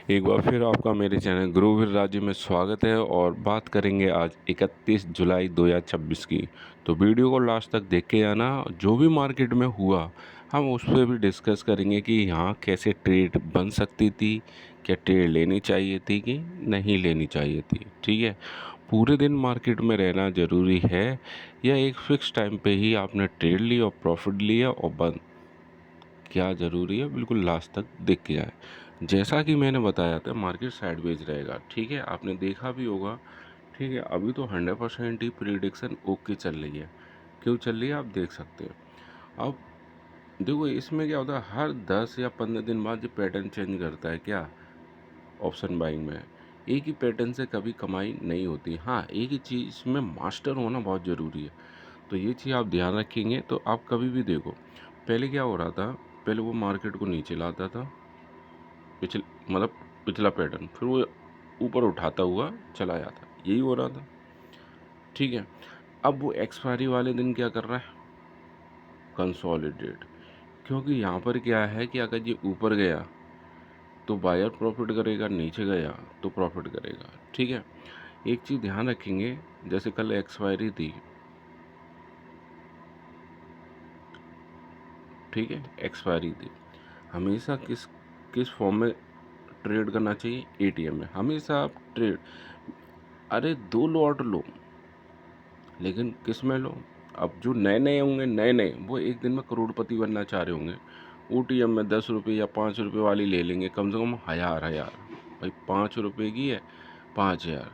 एक बार फिर आपका मेरे चैनल गुरुवीर राज्य में स्वागत है और बात करेंगे आज 31 जुलाई 2026 की। तो वीडियो को लास्ट तक देख के आना। जो भी मार्केट में हुआ हम उस पर भी डिस्कस करेंगे कि यहाँ कैसे ट्रेड बन सकती थी, क्या ट्रेड लेनी चाहिए थी कि नहीं लेनी चाहिए थी। ठीक है, पूरे दिन मार्केट में रहना ज़रूरी है या एक फ़िक्स टाइम पे ही आपने ट्रेड लिया और प्रॉफिट लिया और बंद, क्या ज़रूरी है, बिल्कुल लास्ट तक देख के जाए। जैसा कि मैंने बताया था मार्केट साइडवेज रहेगा। ठीक है, आपने देखा भी होगा। ठीक है, अभी तो 100% ही प्रिडिक्शन ओके चल रही है। क्यों चल रही है आप देख सकते हैं। अब देखो इसमें क्या होता है, हर 10 या 15 दिन बाद ये पैटर्न चेंज करता है। क्या ऑप्शन बाइंग में एक ही पैटर्न से कभी कमाई नहीं होती। हाँ, एक ही चीज़ में मास्टर होना बहुत ज़रूरी है। तो ये चीज़ आप ध्यान रखेंगे तो आप कभी भी देखो। पहले क्या हो रहा था, पहले वो मार्केट को नीचे लाता था, पिछले मतलब पिछला पैटर्न, फिर वो ऊपर उठाता हुआ चला जाता, यही हो रहा था। ठीक है, अब वो एक्सपायरी वाले दिन क्या कर रहा है, कंसोलिडेट। क्योंकि यहाँ पर क्या है कि अगर ये ऊपर गया तो बायर प्रॉफिट करेगा, नीचे गया तो प्रॉफिट करेगा। ठीक है, एक चीज़ ध्यान रखेंगे, जैसे कल एक्सपायरी थी। ठीक है, एक्सपायरी थी। हमेशा किस किस फॉर्म में ट्रेड करना चाहिए, एटीएम में। हमेशा आप ट्रेड, अरे दो लॉट लो, लेकिन किस में लो। अब जो नए नए होंगे, नए नए वो एक दिन में करोड़पति बनना चाह रहे होंगे, ओटीएम में 10 रुपये या 5 रुपये वाली ले लेंगे, कम से कम हजार हजार। भाई 5 रुपये की है, 5 हजार।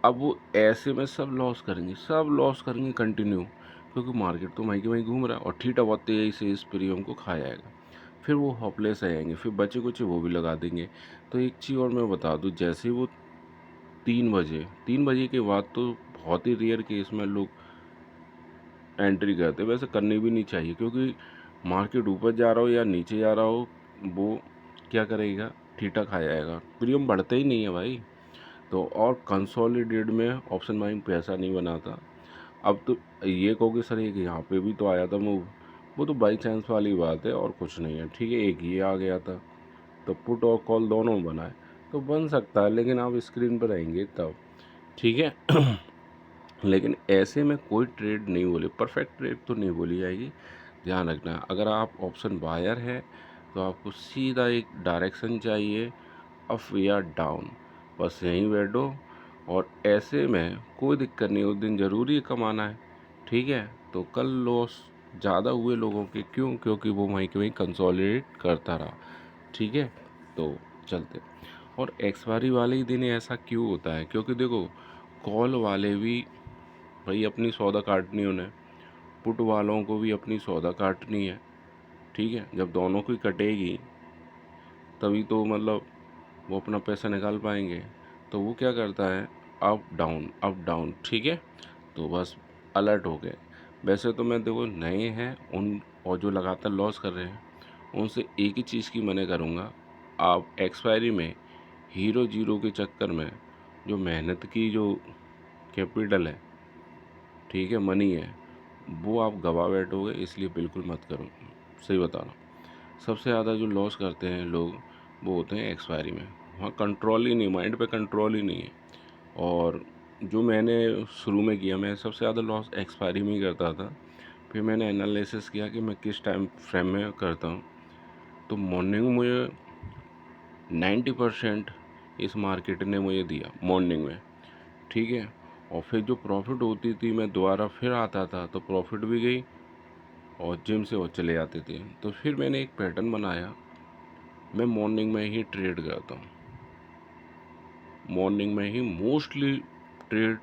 अब वो ऐसे में सब लॉस करेंगे, सब लॉस करेंगे कंटिन्यू, क्योंकि मार्केट तो वहीं के वहीं घूम रहा है और ठीटा बहुत तेज़ी से इस प्रीमियम को खा जाएगा। फिर वो हॉपलेस आ जाएंगे, फिर बचे कुछ वो भी लगा देंगे। तो एक चीज़ और मैं बता दूँ, जैसे वो 3 बजे के बाद तो बहुत ही रेयर केस में लोग एंट्री करते, वैसे करनी भी नहीं चाहिए, क्योंकि मार्केट ऊपर जा रहा हो या नीचे जा रहा हो, वो क्या करेगा, ठीटा खा जाएगा, प्रीमियम बढ़ते ही नहीं है भाई। तो और कंसोलिडेट में ऑप्शन बाइंग पैसा नहीं बनाता। अब तो ये कहो कि सर एक यहाँ पे भी तो आया था मूव, वो तो बाई चांस वाली बात है और कुछ नहीं है। ठीक है, एक ये आ गया था, तो पुट और कॉल दोनों बनाए तो बन सकता है, लेकिन आप स्क्रीन पर रहेंगे तब। ठीक है लेकिन ऐसे में कोई ट्रेड नहीं बोले, परफेक्ट ट्रेड तो नहीं बोली जाएगी। ध्यान रखना, अगर आप ऑप्शन बायर है तो आपको सीधा एक डायरेक्शन चाहिए, अप या डाउन, बस यहीं बैठो। और ऐसे में कोई दिक्कत नहीं, उस दिन ज़रूरी कमाना है। ठीक है, तो कल लॉस ज़्यादा हुए लोगों के, क्यों, क्योंकि वो वहीं के वहीं कंसोलिडेट करता रहा। ठीक है, तो चलते। और एक्सपायरी वाले ही दिन ऐसा क्यों होता है, क्योंकि देखो कॉल वाले भी भाई अपनी सौदा काटनी उन्हें, पुट वालों को भी अपनी सौदा काटनी है। ठीक है, जब दोनों की कटेगी तभी तो मतलब वो अपना पैसा निकाल पाएंगे। तो वो क्या करता है, अप डाउन अप डाउन। ठीक है, तो बस अलर्ट हो गए। वैसे तो मैं देखो नए हैं उन, और जो लगातार लॉस कर रहे हैं, उनसे एक ही चीज़ की मना करूँगा, आप एक्सपायरी में हीरो जीरो के चक्कर में जो मेहनत की जो कैपिटल है, ठीक है, मनी है, वो आप गवा बैठोगे, इसलिए बिल्कुल मत करो। सही बता रहा हूँ, सबसे ज़्यादा जो लॉस करते हैं लोग वो होते हैं एक्सपायरी में। वहाँ कंट्रोल ही नहीं, माइंड पे कंट्रोल ही नहीं है। और जो मैंने शुरू में किया, मैं सबसे ज़्यादा लॉस एक्सपायरी में ही करता था। फिर मैंने एनालिसिस किया कि मैं किस टाइम फ्रेम में करता हूँ, तो मॉर्निंग में मुझे 90% इस मार्केट ने मुझे दिया मॉर्निंग में। ठीक है, और फिर जो प्रॉफिट होती थी मैं दोबारा फिर आता था तो प्रॉफिट भी गई और जिम से वो चले जाते थे। तो फिर मैंने एक पैटर्न बनाया, मैं मॉर्निंग में ही ट्रेड करता हूँ, मॉर्निंग में ही मोस्टली ट्रेड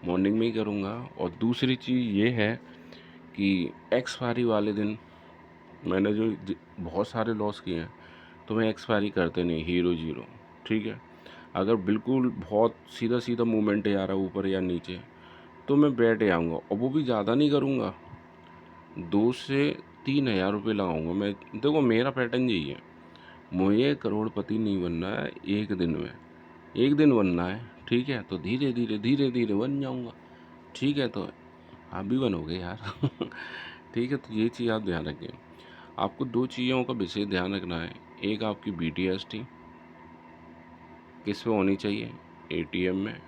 मॉर्निंग में ही करूँगा। और दूसरी चीज़ ये है कि एक्सपायरी वाले दिन मैंने जो बहुत सारे लॉस किए हैं, तो मैं एक्सपायरी करते नहीं, हीरो जीरो। ठीक है, अगर बिल्कुल बहुत सीधा सीधा मूवमेंट है, आ रहा ऊपर या नीचे, तो मैं बैठ जाऊँगा, और वो भी ज़्यादा नहीं करूँगा, 2 से 3 हज़ार रुपये लगाऊंगा मैं। देखो मेरा पैटर्न यही है, मुझे करोड़पति नहीं बनना है एक दिन में, एक दिन बनना है। ठीक है, तो धीरे धीरे धीरे धीरे बन जाऊंगा। ठीक है, तो आप भी बनोगे यार ठीक है, तो ये चीज़ आप ध्यान रखें। आपको दो चीज़ों का विशेष ध्यान रखना है, एक आपकी BTST किस पे होनी चाहिए? एटीएम में।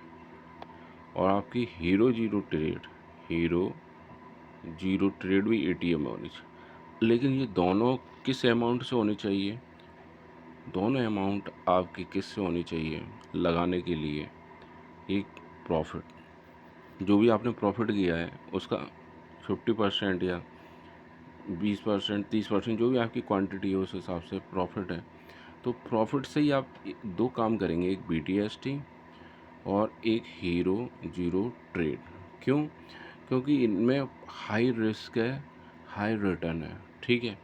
और आपकी हीरो जीरो ट्रेड भी एटीएम में होनी चाहिए। लेकिन ये दोनों किस अमाउंट से होनी चाहिए? दोनों अमाउंट आपकी किस से होनी चाहिए लगाने के लिए? एक प्रॉफिट, जो भी आपने प्रॉफिट किया है उसका 50% या 20%, 30%, जो भी आपकी क्वांटिटी है उस हिसाब से प्रॉफिट है। तो प्रॉफिट से ही आप दो काम करेंगे, एक BTST और एक हीरो जीरो ट्रेड। क्यों? क्योंकि इनमें हाई रिस्क है, हाई रिटर्न है। ठीक है।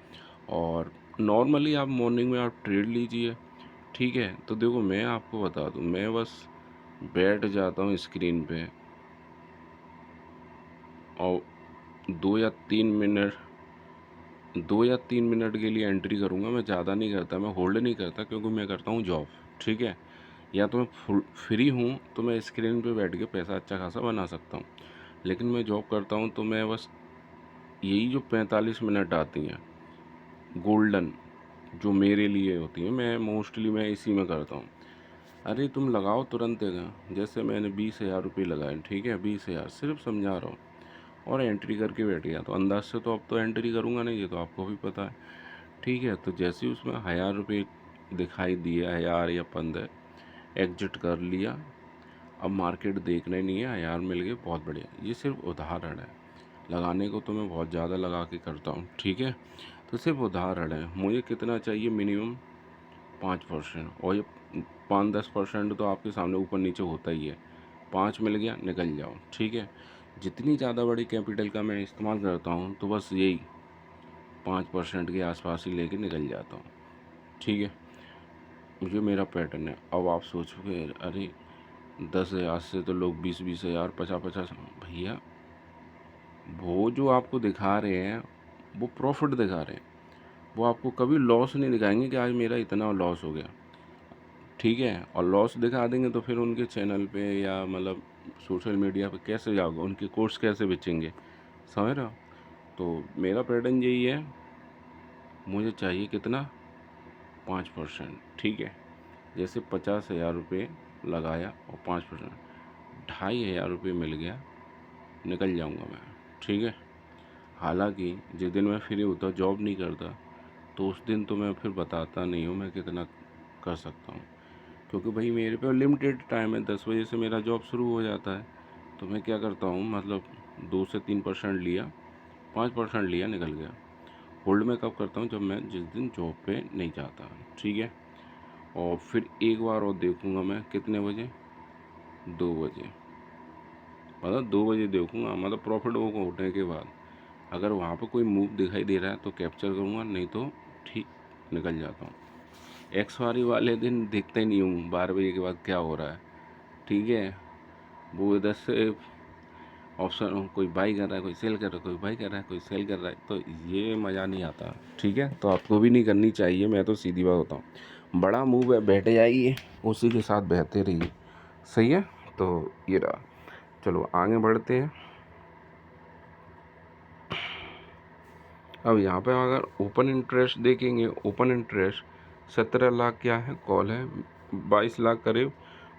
और नॉर्मली आप मॉर्निंग में आप ट्रेड लीजिए। ठीक है। तो देखो मैं आपको बता दूं, मैं बस बैठ जाता हूँ स्क्रीन पे और 2 या 3 मिनट के लिए एंट्री करूँगा। मैं ज़्यादा नहीं करता, मैं होल्ड नहीं करता, क्योंकि मैं करता हूँ जॉब। ठीक है। या तो मैं फ्री हूँ तो मैं स्क्रीन पे बैठ के पैसा अच्छा खासा बना सकता हूँ, लेकिन मैं जॉब करता हूँ तो मैं बस यही जो 45 मिनट आती हैं गोल्डन, जो मेरे लिए होती हैं, मैं इसी में करता हूँ। अरे तुम लगाओ तुरंत देगा। जैसे मैंने 20,000 रुपये लगाए। ठीक है, 20,000 सिर्फ समझा रहा हूँ, और एंट्री करके बैठ गया। तो अंदाज से तो अब तो एंट्री करूँगा नहीं, ये तो आपको भी पता है। ठीक है। तो जैसे ही उसमें 1,000 रुपये दिखाई दिया, 1,000 या 15, एग्जिट कर लिया। अब मार्केट देखना ही नहीं है, 1,000 मिल गए, बहुत बढ़िया। ये सिर्फ उदाहरण है, लगाने को तो मैं बहुत ज़्यादा लगा के करता हूँ। ठीक है। तो सिर्फ उदाहरण है। मुझे कितना चाहिए? मिनिमम 5%। और ये 5-10% तो आपके सामने ऊपर नीचे होता ही है। 5 मिल गया, निकल जाओ। ठीक है। जितनी ज़्यादा बड़ी कैपिटल का मैं इस्तेमाल करता हूँ तो बस यही 5% के आसपास ही लेके निकल जाता हूँ। ठीक है। मुझे मेरा पैटर्न है। अब आप सोचोगे अरे 10,000 से तो लोग 20-20,000, 50-50। भैया वो जो आपको दिखा रहे हैं वो प्रॉफिट दिखा रहे हैं, वो आपको कभी लॉस नहीं दिखाएंगे कि आज मेरा इतना लॉस हो गया। ठीक है। और लॉस दिखा देंगे तो फिर उनके चैनल पे या मतलब सोशल मीडिया पे कैसे जाओगे, उनके कोर्स कैसे बेचेंगे? समझ रहे हो? तो मेरा पैटर्न यही है, मुझे चाहिए कितना? 5%। ठीक है। जैसे 50,000 रुपये लगाया और 5%, 2,500 रुपये मिल गया, निकल जाऊंगा मैं। ठीक है। हालांकि जिस दिन मैं फ्री होता, जॉब नहीं करता, तो उस दिन तो मैं फिर बताता नहीं हूँ मैं कितना कर सकता हूँ, क्योंकि भाई मेरे पे लिमिटेड टाइम है। 10 बजे से मेरा जॉब शुरू हो जाता है। तो मैं क्या करता हूँ, मतलब 2 से 3% लिया, 5% लिया, निकल गया। होल्ड में कब करता हूँ? जब मैं जिस दिन जॉब पे नहीं जाता। ठीक है। और फिर एक बार और देखूँगा मैं कितने बजे? 2 बजे। मतलब 2 बजे देखूँगा, मतलब प्रॉफिट वो को उठने के बाद। अगर वहाँ पर कोई मूव दिखाई दे रहा है तो कैप्चर करूँगा, नहीं तो ठीक निकल जाता हूँ। एक्सपायरी वाले दिन देखते ही नहीं हूँ 12 बजे के बाद क्या हो रहा है। ठीक है। वो इधर से ऑप्शन, कोई बाई कर रहा है, कोई सेल कर रहा है, कोई बाई कर रहा है, कोई सेल कर रहा है, तो ये मज़ा नहीं आता। ठीक है। तो आपको भी नहीं करनी चाहिए। मैं तो सीधी बात बताऊँ, बड़ा मूव है, बैठ जाइए, उसी के साथ बहते रहिए। सही है। तो ये रहा। चलो आगे बढ़ते हैं। अब यहाँ पे अगर ओपन इंटरेस्ट देखेंगे, ओपन इंटरेस्ट 17 लाख क्या है? कॉल है। 22 लाख करीब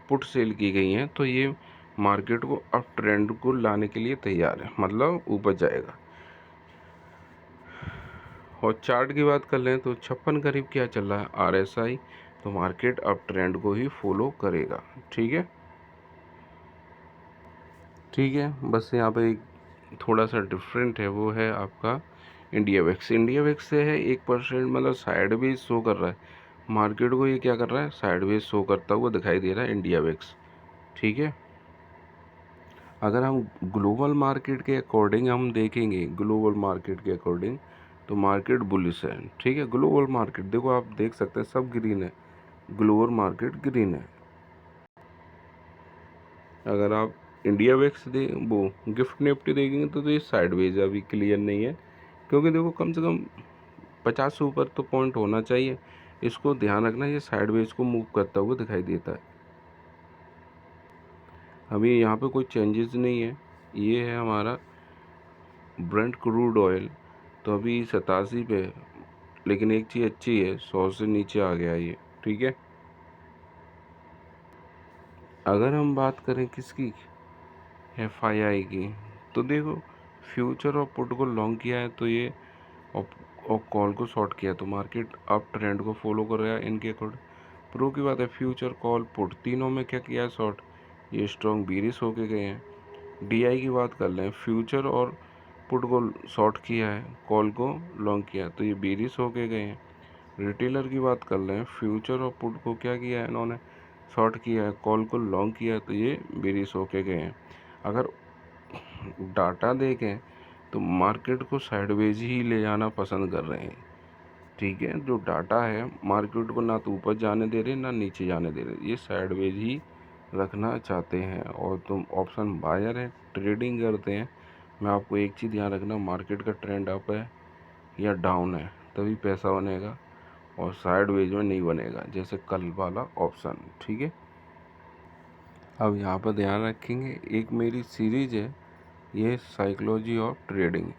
पुट सेल की गई हैं। तो ये मार्केट को अब ट्रेंड को लाने के लिए तैयार है, मतलब ऊपर जाएगा। और चार्ट की बात कर लें तो 56 करीब क्या चल रहा है? RSI। तो मार्केट अब ट्रेंड को ही फॉलो करेगा। ठीक है। ठीक है। बस यहाँ पे एक थोड़ा सा डिफरेंट है, वो है आपका इंडिया वेक्स। इंडिया वेक्स से है 1%, मतलब साइडवेज शो कर रहा है मार्केट को। ये क्या कर रहा है? साइडवेज शो करता हुआ दिखाई दे रहा है इंडिया वेक्स। ठीक है। अगर हम ग्लोबल मार्केट के अकॉर्डिंग हम देखेंगे, ग्लोबल मार्केट के अकॉर्डिंग, तो मार्केट बुलिश है। ठीक है। ग्लोबल मार्केट देखो, आप देख सकते हैं सब ग्रीन है, ग्लोबल मार्केट ग्रीन है। अगर आप इंडिया वेक्स दे वो गिफ्ट निफ्टी देखेंगे तो ये साइडवेज अभी क्लियर नहीं है, क्योंकि देखो कम से कम 50 से ऊपर तो पॉइंट होना चाहिए। इसको ध्यान रखना, ये साइडवेज को मूव करता हुआ दिखाई देता है। अभी यहाँ पे कोई चेंजेस नहीं है। ये है हमारा ब्रेंट क्रूड ऑयल, तो अभी 87 पे है। लेकिन एक चीज़ अच्छी है, 100 से नीचे आ गया ये। ठीक है। अगर हम बात करें किसकी, FII की, तो देखो फ्यूचर और पुट को लॉन्ग किया है तो ये, और, और कॉल को शॉर्ट किया तो मार्केट अब ट्रेंड को फॉलो कर रहा है इनके अकॉर्डिंग। प्रो की बात है, फ्यूचर कॉल पुट तीनों में क्या किया है, शॉर्ट, ये स्ट्रॉन्ग बीरिश होके गए हैं। DI की बात कर लें, फ्यूचर और पुट को शॉर्ट किया है, कॉल को लॉन्ग किया तो ये बीरिश होके गए हैं। रिटेलर की बात कर लें, फ्यूचर और पुट को क्या किया है इन्होंने, शॉर्ट किया है, कॉल को लॉन्ग किया है तो ये बीरिश होके गए हैं। अगर डाटा देखें तो मार्केट को साइडवेज ही ले जाना पसंद कर रहे हैं। ठीक है, जो डाटा है मार्केट को ना तो ऊपर जाने दे रहे ना नीचे जाने दे रहे, ये साइडवेज ही रखना चाहते हैं। और तुम ऑप्शन बायर है, ट्रेडिंग करते हैं, मैं आपको एक चीज़ ध्यान रखना, मार्केट का ट्रेंड अप है या डाउन है तभी पैसा बनेगा, और साइडवेज में नहीं बनेगा, जैसे कल वाला ऑप्शन। ठीक है, अब यहाँ पर ध्यान रखेंगे, एक मेरी सीरीज है, ये साइकोलॉजी ऑफ ट्रेडिंग,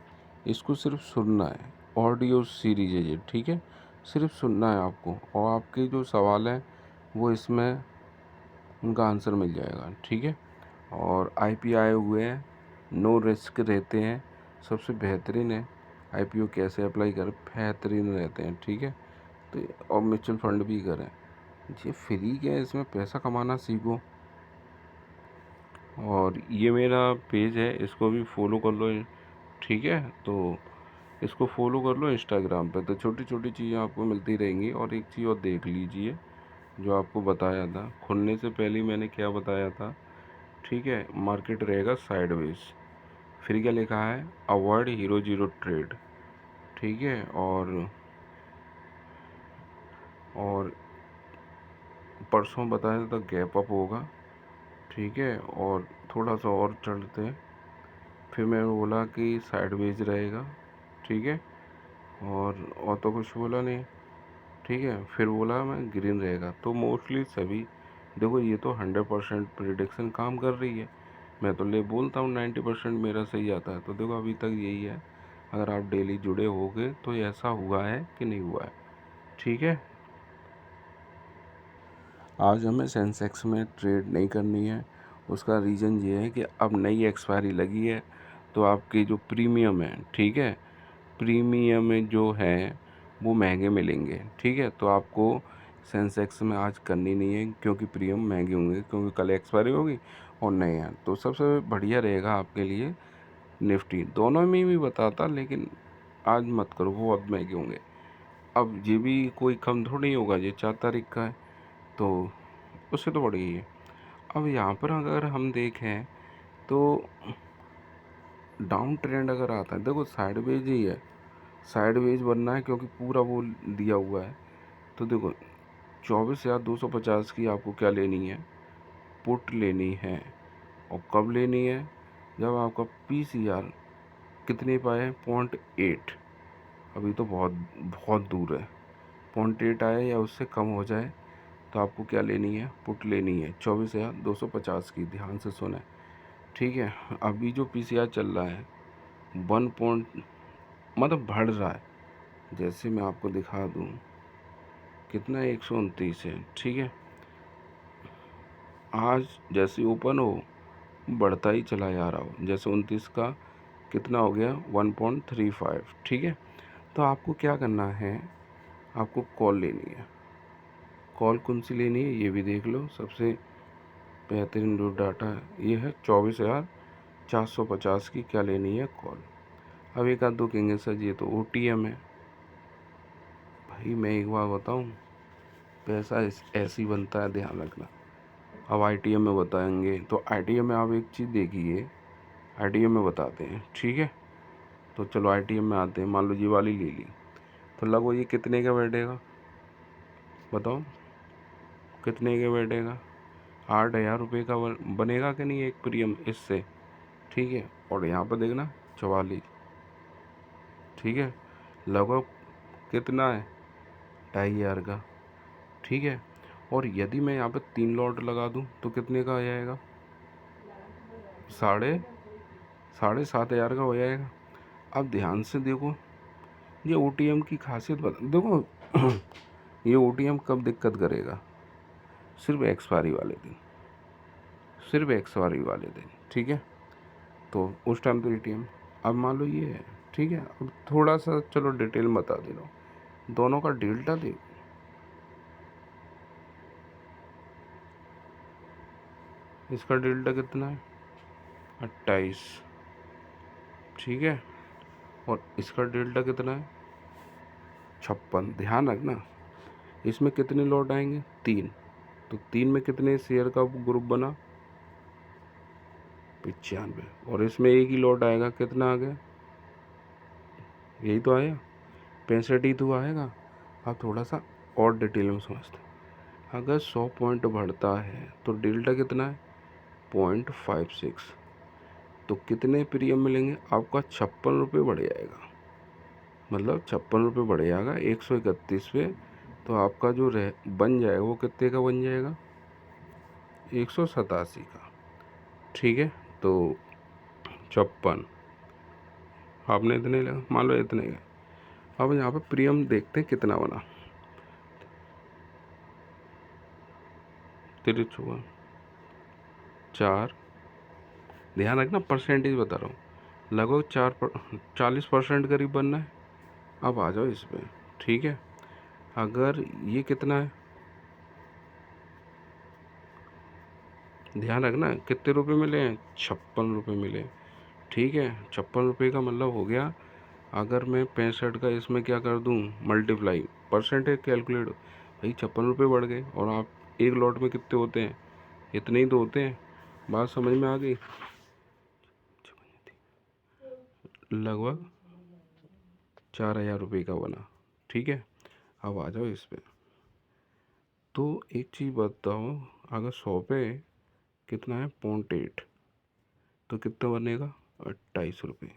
इसको सिर्फ सुनना है, ऑडियो सीरीज है ये। ठीक है, सिर्फ सुनना है आपको, और आपके जो सवाल हैं वो इसमें उनका आंसर मिल जाएगा। ठीक है, और IPO आए हुए हैं, नो रिस्क रहते हैं, सबसे बेहतरीन है। IPO कैसे अप्लाई करें, बेहतरीन रहते हैं। ठीक है, तो और म्यूचुअल फंड भी करें, ये फ्री क्या है, इसमें पैसा कमाना सीखो। और ये मेरा पेज है, इसको भी फॉलो कर लो। ठीक है, तो इसको फॉलो कर लो इंस्टाग्राम पे, तो छोटी छोटी चीज़ें आपको मिलती रहेंगी। और एक चीज़ और देख लीजिए, जो आपको बताया था खुलने से पहले ही मैंने क्या बताया था। ठीक है, मार्केट रहेगा साइडवेज, फिर क्या लिखा है, अवॉइड हीरो जीरो ट्रेड। ठीक है, और परसों बताया था गैप अप होगा। ठीक है, और थोड़ा सा और चढ़ते हैं, फिर मैं बोला कि साइडवेज रहेगा। ठीक है, और तो कुछ बोला नहीं। ठीक है, फिर बोला मैं ग्रीन रहेगा। तो मोस्टली सभी, देखो ये तो 100% प्रिडिक्शन काम कर रही है, मैं तो ले बोलता हूँ 90% मेरा सही आता है। तो देखो अभी तक यही है, अगर आप डेली जुड़े होगे तो ऐसा हुआ है कि नहीं हुआ है। ठीक है, आज हमें सेंसेक्स में ट्रेड नहीं करनी है, उसका रीज़न ये है कि अब नई एक्सपायरी लगी है, तो आपके जो प्रीमियम है, ठीक है, प्रीमियम जो है वो महंगे मिलेंगे। ठीक है, तो आपको सेंसेक्स में आज करनी नहीं है, क्योंकि प्रीमियम महंगे होंगे, क्योंकि कल एक्सपायरी होगी और नए हैं। तो सबसे बढ़िया रहेगा आपके लिए निफ्टी, दोनों में भी बताता, लेकिन आज मत करो, वो बहुत महंगे होंगे। अब ये भी कोई कम थोड़ी होगा, ये 4 तारीख का है, तो उससे तो बढ़ गई है। अब यहाँ पर अगर हम देखें तो डाउन ट्रेंड अगर आता है, देखो साइडवेज ही है, साइडवेज बनना है क्योंकि पूरा वो दिया हुआ है। तो देखो 24,250 की आपको क्या लेनी है, पुट लेनी है। और कब लेनी है, जब आपका PCR कितने पाए, 0.8, अभी तो बहुत बहुत दूर है, 0.8 आए या उससे कम हो जाए तो आपको क्या लेनी है, पुट लेनी है 24,250 की। ध्यान से सुने, ठीक है। अभी जो PCR चल रहा है 1 पॉइंट, मतलब बढ़ रहा है, जैसे मैं आपको दिखा दूँ कितना, 129 है। ठीक है, आज जैसे ओपन हो बढ़ता ही चला जा रहा हो, जैसे 29 का कितना हो गया, 1.35। ठीक है, तो आपको क्या करना है, आपको कॉल लेनी है। कॉल कौन सी लेनी है ये भी देख लो, सबसे बेहतरीन जो डाटा है ये है 24,450 की क्या लेनी है, कॉल। अब एक आध दो कहेंगे सर ये तो OTM है, भाई मैं एक बार बताऊँ, पैसा ऐसे ही बनता है, ध्यान रखना। अब ITM में बताएंगे, तो ITM में आप एक चीज़ देखिए, ITM में बताते हैं। ठीक है, तो चलो ITM में आते हैं, मान लो ये वाली ले ली, तो लगो ये कितने का बैठेगा, बताओ कितने का बैठेगा, 8,000 रुपये का बनेगा कि नहीं एक प्रीमियम इससे। ठीक है, और यहाँ पर देखना 44। ठीक है, लगभग कितना है, 2,500 का। ठीक है, और यदि मैं यहाँ पे 3 लॉट लगा दूँ तो कितने का आ जाएगा, साढ़े साढ़े 7,000 का हो जाएगा। अब ध्यान से देखो, ये OTM की खासियत बता देखो ये OTM कब दिक्कत करेगा, सिर्फ एक्सपायरी वाले दिन। सिर्फ एक्सपायरी वाले दिन, ठीक है। तो उस टाइम तो ATM, अब मान लो ये है, ठीक है। अब थोड़ा सा चलो डिटेल बता दे रहा हूँ, दोनों का डेल्टा देखो, इसका डेल्टा कितना है 28, ठीक है। और इसका डेल्टा कितना है 56। ध्यान रखना इसमें कितने लॉट आएंगे 3, तो 3 में कितने शेयर का ग्रुप बना 95, और इसमें एक ही लॉट आएगा, कितना आ गया, यही तो आया 65 ही तो आएगा। अब थोड़ा सा और डिटेल में समझते हैं। अगर 100 पॉइंट बढ़ता है तो डेल्टा कितना है 0.56, तो कितने प्रीमियम मिलेंगे आपका 56 रुपये बढ़ जाएगा, मतलब 56 रुपये बढ़ जाएगा 131 पे। तो आपका जो रह बन जाएगा वो कितने का बन जाएगा 187 का, ठीक है। तो 56 आपने इतने लगा, मान लो इतने का। अब यहाँ पे प्रीमियम देखते हैं कितना बना, 4, ध्यान रखना परसेंटेज बता रहा हूँ, लगभग 40% करीब बनना है। अब आ जाओ इस पर, ठीक है। अगर ये कितना है, ध्यान रखना कितने रुपए मिले हैं 56 रुपये मिले, ठीक है। 56 रुपये का मतलब हो गया, अगर मैं 65 का इसमें क्या कर दूं मल्टीप्लाई, परसेंटेज कैलकुलेट, भाई 56 रुपये बढ़ गए। और आप एक लॉट में कितने होते हैं, इतने ही तो होते हैं। बात समझ में आ गई, लगभग 4000 रुपये का बना, ठीक है। अब आ जाओ इस पे, तो एक चीज़ बताओ, अगर 100 पे कितना है 0.8, तो कितना बनेगा 28 रुपये,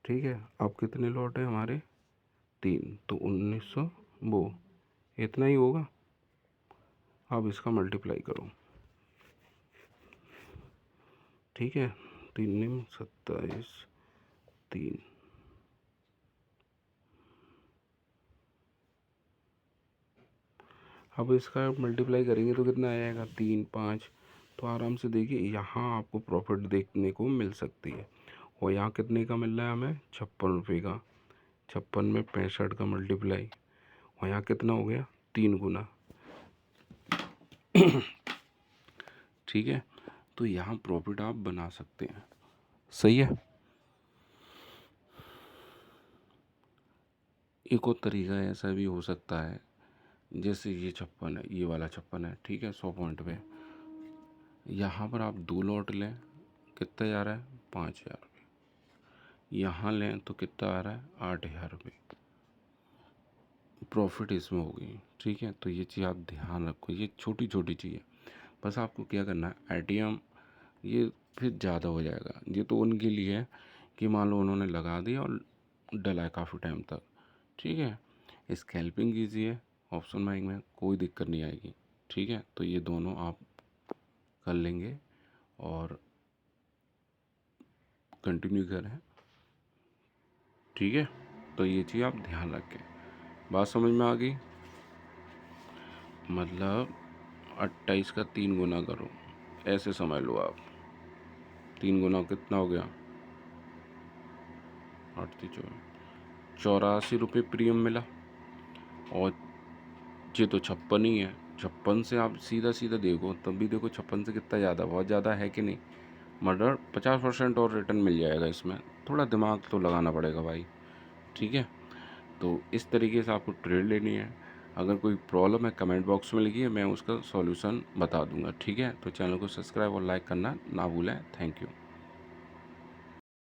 ठीक है। अब कितने लॉट है हमारे 3, तो 1900, वो इतना ही होगा। अब इसका मल्टीप्लाई करो, ठीक है। 3 27, 3, अब इसका मल्टीप्लाई करेंगे तो कितना आएगा 3 5, तो आराम से देखिए यहाँ आपको प्रॉफिट देखने को मिल सकती है। और यहाँ कितने का मिल रहा है हमें 56 रुपये का, 56 में 65 का मल्टीप्लाई, और यहाँ कितना हो गया 3 गुना, ठीक है। तो यहाँ प्रॉफिट आप बना सकते हैं, सही है। एक और तरीका ऐसा भी हो सकता है, जैसे ये 56 है, ये वाला 56 है, ठीक है। 100 पॉइंट पे यहाँ पर आप 2 लॉट लें, कितना जा रहा है 5000 रुपये, यहाँ लें तो कितना आ रहा है 8000 रुपये, प्रॉफिट इसमें होगी, ठीक है। तो ये चीज़ आप ध्यान रखो, ये छोटी छोटी चीज़ है, बस आपको क्या करना है ATM, ये फिर ज़्यादा हो जाएगा, ये तो उनके लिए है कि मान लो उन्होंने लगा दिया और डला है काफ़ी टाइम तक, ठीक है। स्कैल्पिंग कीजिए, ऑप्शन बाइंग में कोई दिक्कत नहीं आएगी, ठीक है। तो ये दोनों आप कर लेंगे और कंटिन्यू करें, ठीक है। तो ये चीज़ आप ध्यान रखें, बात समझ में आ गई। मतलब 28 का 3 गुना करो, ऐसे समझ लो आप, 3 गुना कितना हो गया 8 84 रुपये प्रीमियम मिला। और ये तो 56 ही है, 56 से आप सीधा सीधा देखो तब भी देखो 56 से कितना ज़्यादा, बहुत ज़्यादा है कि नहीं, मर्डर 50% और रिटर्न मिल जाएगा इसमें, थोड़ा दिमाग तो लगाना पड़ेगा भाई, ठीक है। तो इस तरीके से आपको ट्रेड लेनी है। अगर कोई प्रॉब्लम है कमेंट बॉक्स में लिखिए, मैं उसका सॉल्यूशन बता दूंगा, ठीक है। तो चैनल को सब्सक्राइब और लाइक करना ना भूलें, थैंक यू।